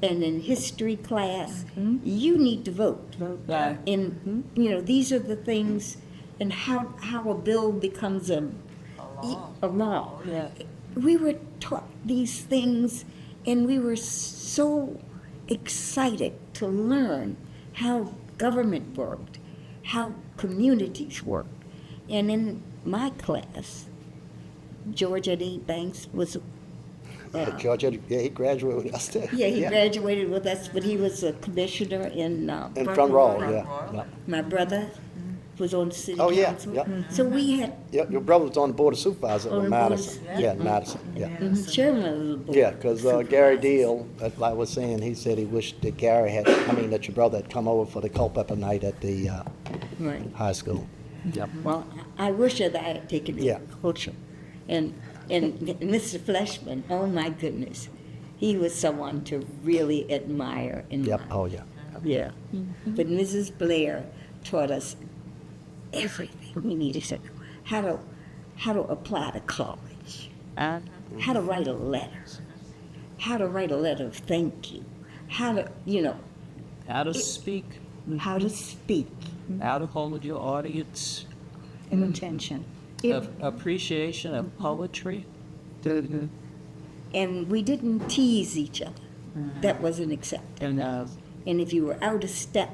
and in history class. You need to vote. Right. And, these are the things, and how a bill becomes a law. Yeah. We were taught these things, and we were so excited to learn how government worked, how communities worked. And in my class, George Eddie Banks was George, he graduated with us too. yeah, he graduated with us, but he was a commissioner in In Front Row, yeah. My brother was on the city Oh, yeah, council. yeah. So we had Your brother was on the board of supervisors On in the board of- Madison. Yeah, in Madison, yeah. chairman of the board. Yeah, because Gary Deal, like I was saying, he said he wished that that your brother had come over for the Culpeper night at the Right. high school. Well, I wish that I had taken Yeah. agriculture. And Mr. Fleshman, oh my goodness, he was someone to really admire and Yep, like. oh, yeah. Yeah. But Mrs. Blair taught us everything we needed to know. How to apply to college. How to write a letter. How to write a letter of thank you. How to, How to speak. how to speak. How to hold your audience. And attention. Appreciation of poetry. And we didn't tease each other. That wasn't accepted. And if you were out of step,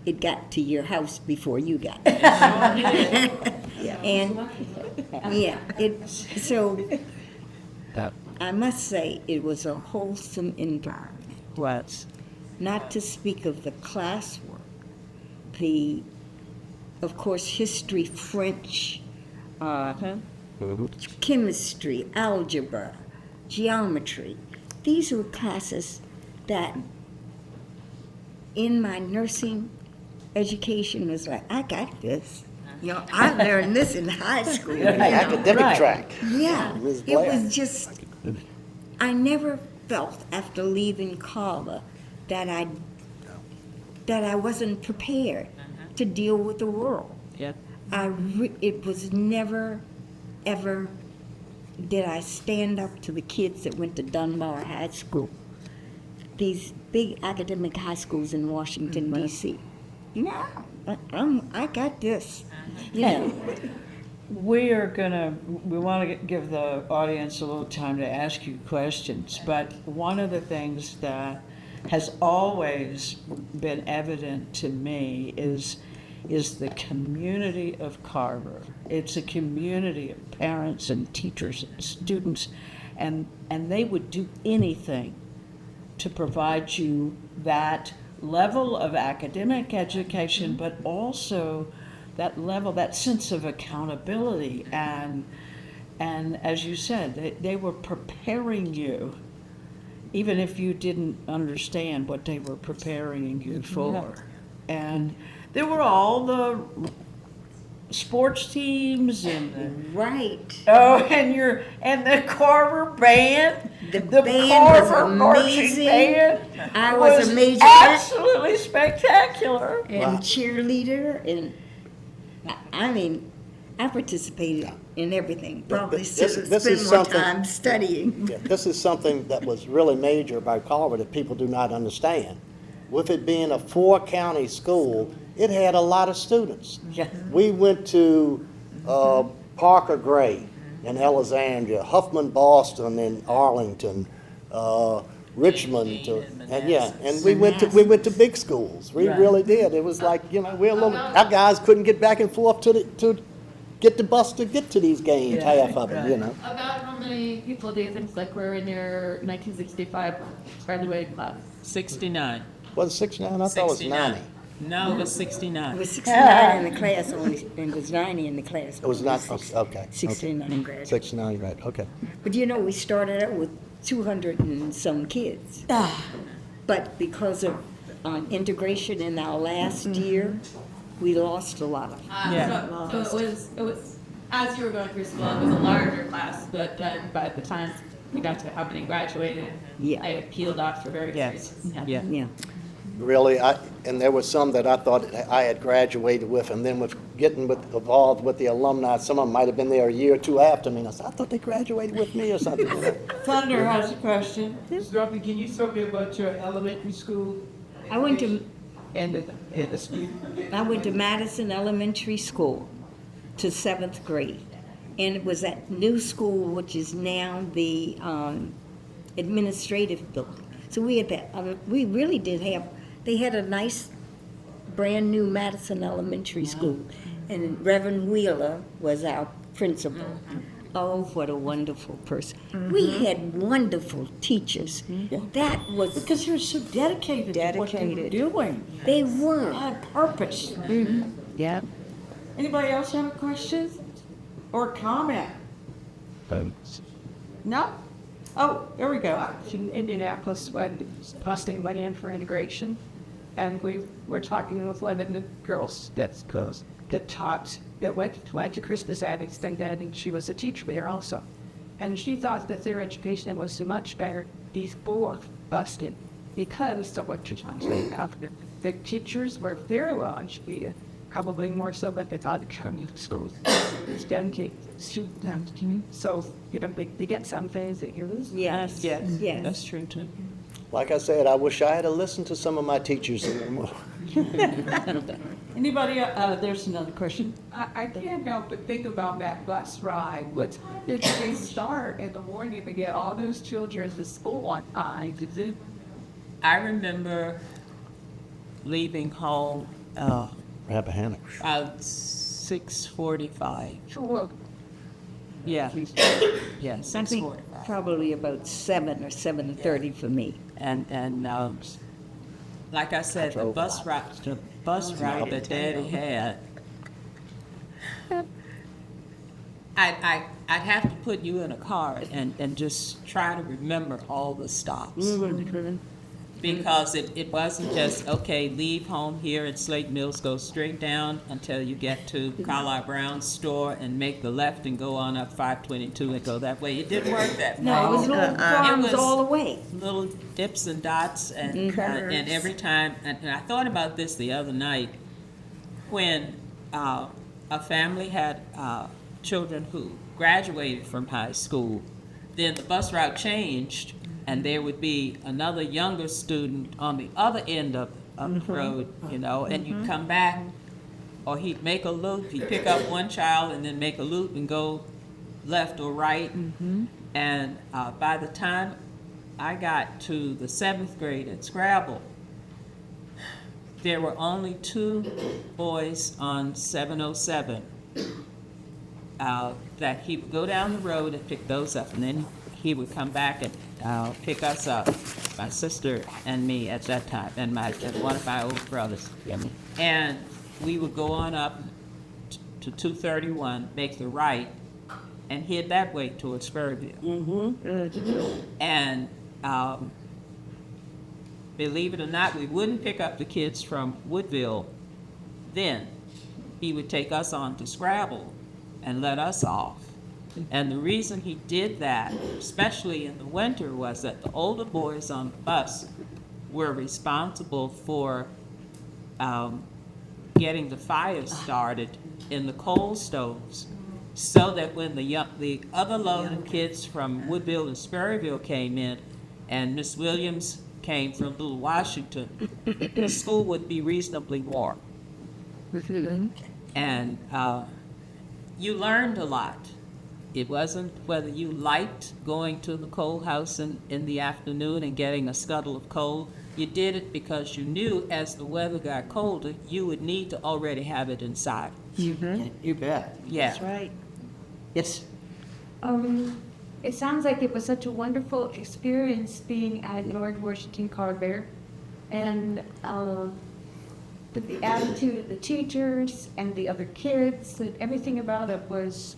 it got to your house before you got there. And, so I must say it was a wholesome environment. was. Not to speak of the classwork, of course, history, French, chemistry, algebra, geometry. These were classes that in my nursing education was like, I got this. You know, I learned this in high school. You know? Academic track. Yeah, Ms. it Blair. was just, I never felt after leaving Carver that I wasn't prepared to deal with the world. Yep. It was never, ever did I stand up to the kids that went to Dunbar High School, these big academic high schools in Washington, D.C. No, I got this. You know. We want to give the audience a little time to ask you questions, but one of the things that has always been evident to me is the community of Carver. It's a community of parents and teachers and students, and they would do anything to provide you that level of academic education, but also that level, that sense of accountability. And as you said, they were preparing you, even if you didn't understand what they were preparing you for. And there were all the sports teams and Right. and the Carver band. The band was Carver marching amazing. band I was a major absolutely spectacular. and Wow. cheerleader, and I participated in everything. Probably this should have is spent more something- time studying. Yeah, this is something that was really major about Carver that people do not understand. With it being a 4-county school, it had a lot of students. Yeah. We went to Parker Gray in Alexandria, Huffman Boston in Arlington, Richmond, and we went to big schools. We really did. It was like, our guys couldn't get back and forth to get the bus to get to these games, half of them. About how many people do you think were in your 1965 graduating class? 69. Was it 69? I thought it was 90. No, it was It 69. was 69 in the class only, and it was 90 in the class. It was not, okay. 69 graduates. 69, right, okay. But we started out with 200 and some kids. But because of integration in our last year, we lost a lot of them. Yeah. So it was, as you were going through school, it was a larger class, but then by the time we got to having graduated, Yeah. I had peeled off for various Yes. reasons. Yeah. Yeah. Really, and there were some that I thought I had graduated with, and then with getting involved with the alumni, some of them might have been there a year or two after me, and I said, I thought they graduated with me or something. Thunder has a question. Ms. Ruffin, can you tell me about your elementary school? I went to And the school? Madison Elementary School to 7th grade. And it was that new school, which is now the administrative building. So we had that, we really did have, they had a nice, brand-new Madison Elementary School. And Reverend Wheeler was our principal. Oh, what a wonderful person. We had wonderful teachers. That was, Because you're so dedicated to what they were doing. they were. Had purpose. Yeah. Anybody else have a question or comment? No? Oh, there we go. In Indianapolis, when Boston went in for integration, and we were talking with one of the girls that taught, that went to Christmas Annex, and she was a teacher there also. And she thought that their education was so much better before Boston, because of what you're talking about. The teachers were very well educated, probably more so than they thought the community schools. It's dedicated students. So, they get some things that you lose. Yes, Yes. yes. That's true too. Like I said, I wish I had listened to some of my teachers. Anybody, there's another question. I can't help but think about that bus ride. What time did they start in the morning to get all those children to school on time? I remember leaving home Rappahannock. about 6:45. Sure. Yeah. Yeah, I think 6:45. probably about 7 or 7:30 for me. And like I said, the bus route that Daddy had, I'd have to put you in a car and just try to remember all the stops. Because it wasn't just, okay, leave home here at Slate Mills, go straight down until you get to Carlisle Brown's store and make the left and go on up 522 and go that way. It didn't work that way. No, it was little farms was all the way. Little dips and dots, and every time, and I thought about this the other night, when a family had children who graduated from high school, then the bus route changed, and there would be another younger student on the other end of the road, you know, and you'd come back, or he'd make a loop, he'd pick up one child and then make a loop and go left or right. And by the time I got to the 7th grade at Scrabble, there were only 2 boys on 707 that he would go down the road and pick those up, and then he would come back and pick us up, my sister and me at that time, and one of my older brothers. And we would go on up to 231, make the right, and head that way towards Spurville. And believe it or not, we wouldn't pick up the kids from Woodville then. He would take us on to Scrabble and let us off. And the reason he did that, especially in the winter, was that the older boys on the bus were responsible for getting the fires started in the coal stoves, so that when the other load of kids from Woodville and Sperryville came in, and Miss Williams came from Little Washington, the school would be reasonably warm. And you learned a lot. It wasn't whether you liked going to the coal house in the afternoon and getting a scuttle of coal. You did it because you knew as the weather got colder, you would need to already have it inside. You bet. Yeah. That's right. Yes. It sounds like it was such a wonderful experience being at George Washington Carver, and the attitude of the teachers and the other kids, and everything about it was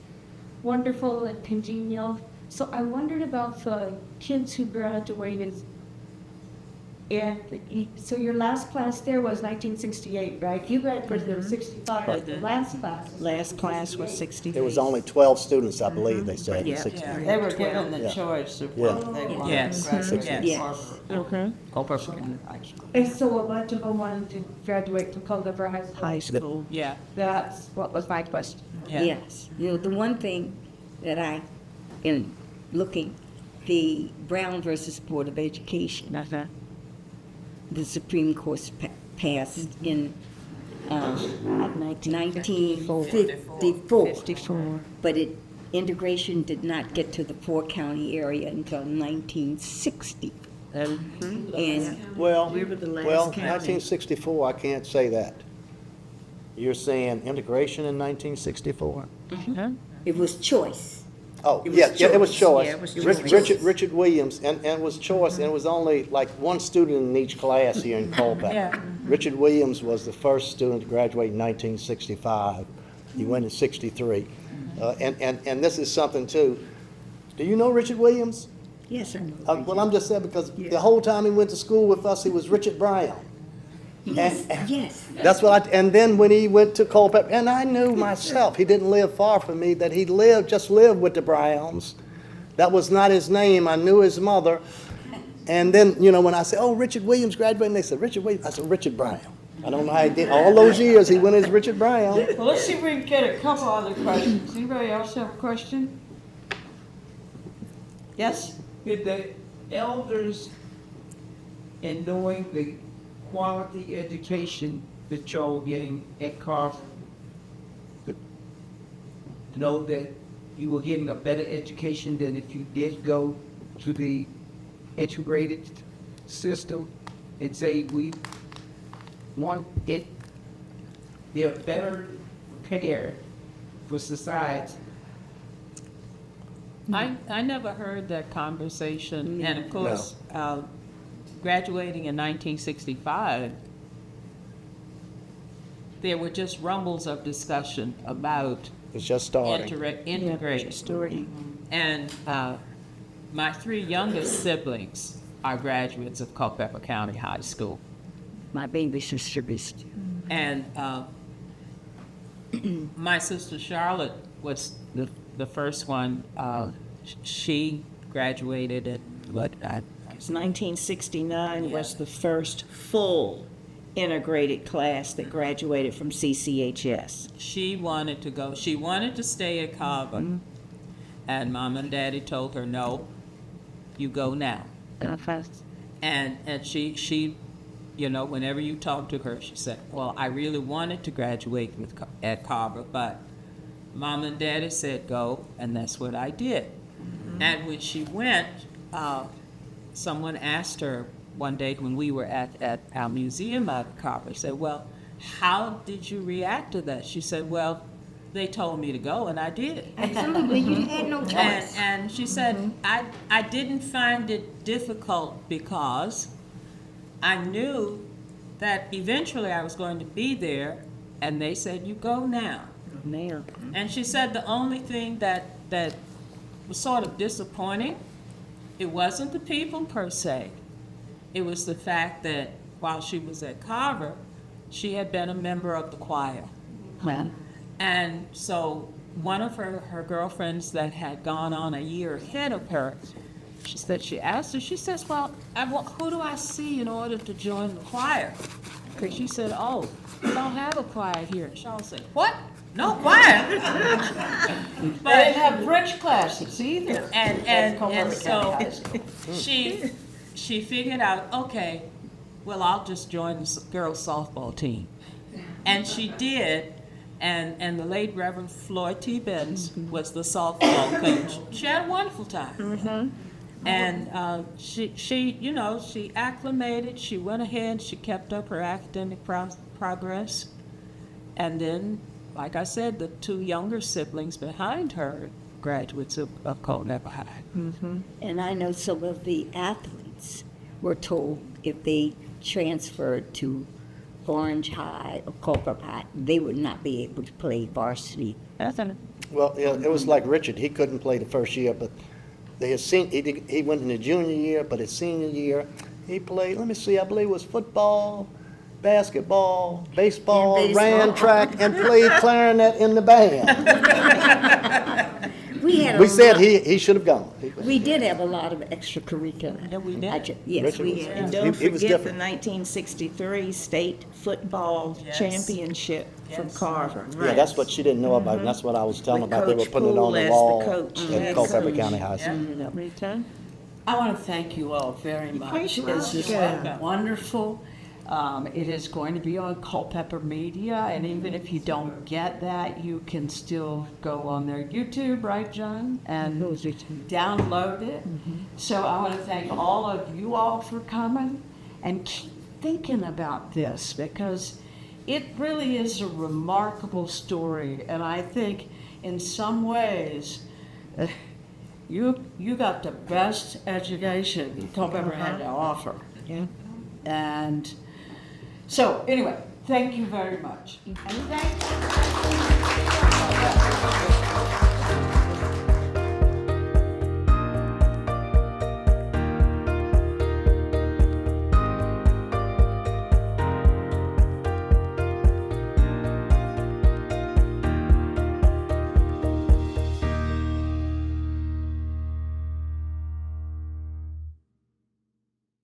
wonderful and congenial. So I wondered about the kids who graduated. And so your last class there was 1968, right? You graduated in 65, but the last class was Last class was 60. There was only 12 students, I believe, they said, in Yeah. 63. They were given the Yeah. choice of Yeah. what they wanted Yes. to graduate Yes. from. Culpeper High School. And so a bunch of them wanted to graduate from Culpeper High School. High school. Yeah. That's what was my question. Yeah. Yes. You know, the one thing that in looking, the Brown versus Board of Education, the Supreme Court passed in 1954. But integration did not get to the 4-county area until 1960. And Well, we were the last well, county. 1964, I can't say that. You're saying integration in 1964? it was choice. Oh, It was yeah, it was choice. choice. Yeah, it was Richard Williams, and it was choice, and it was only like one student in each class here in Culpeper. Yeah. Richard Williams was the first student to graduate in 1965. He went in 63. And this is something too. Do you know Richard Williams? Yes, sir. Well, I'm just saying because the whole time he went to school with us, he was Richard Brown. Yes, And- yes. That's what and then when he went to Culpeper, and I knew myself, he didn't live far from me, that he just lived with the Browns. That was not his name. I knew his mother. And then, you know, when I said, oh, Richard Williams graduated, and they said, Richard Williams, I said, Richard Brown. I don't know how he did. All those years, he went as Richard Brown. Well, let's see if we can get a couple other questions. Anybody else have a question? Yes? Did the elders, in knowing the quality education that y'all were getting at Carver, know that you were getting a better education than if you did go to the integrated system and say we want it, they're better prepared for society? I never heard that conversation, and of course, graduating in 1965, there were just rumbles of discussion about It's just starting. integrating. And my 3 youngest siblings are graduates of Culpeper County High School. My baby sister is. And my sister Charlotte was the first one. She graduated at what? 1969 was the first full integrated class that graduated from CCHS. She wanted to go. She wanted to stay at Carver, and Mom and Daddy told her, "No, you go now." And she, you know, whenever you talk to her, she said, "Well, I really wanted to graduate at Carver, but Mom and Daddy said go, and that's what I did." And when she went, someone asked her one day when we were at our museum at Carver, said, "Well, how did you react to that?" She said, "Well, they told me to go, and I did." Absolutely, you had no choice. And she said, I didn't find it difficult because I knew that eventually I was going to be there, and they said, "You go now." Mayor. And she said the only thing that was sort of disappointing, it wasn't the people per se. It was the fact that while she was at Carver, she had been a member of the choir. Well, And so one of her girlfriends that had gone on a year ahead of her, she asked her, she says, "Well, who do I see in order to join the choir?" And she said, "Oh, we don't have a choir here." And Charles said, "What? No choir?" They didn't have French classes either. And so she figured out, okay, well, I'll just join the girls softball team. And she did. And the late Reverend Floyd T. Benz was the softball coach. She had a wonderful time. And she acclimated, she went ahead, she kept up her academic progress. And then, like I said, the 2 younger siblings behind her, graduates of Culpeper High. and I know some of the athletes were told if they transferred to Orange High or Culpeper High, they would not be able to play varsity. Well, yeah, it was like Richard. He couldn't play the first year, but he went in the junior year, but his senior year, he played, let me see, I believe it was football, basketball, baseball, And baseball. ran track, and played clarinet in the band. We said he should have gone. We did have a lot of extracurricular. Yeah, we did. Yes, Richard we was- had. And He don't was forget the different. 1963 state football Yes. championship from Yes. Carver. Yeah, that's what she didn't know about, and that's what I was telling her With about. They were Coach putting it on Poole as the the wall coach. at Yes. Culpeper County High School. I want to thank you all very much. This is wonderful. It is going to be on Culpeper Media, and even if you don't get that, you can still go on their YouTube, right, John? And download it. So I want to thank all of you all for coming, and keep thinking about this, because it really is a remarkable story, and I think in some ways, you got the best education Culpeper had to offer. Yeah. And so, anyway, thank you very much. And thank you.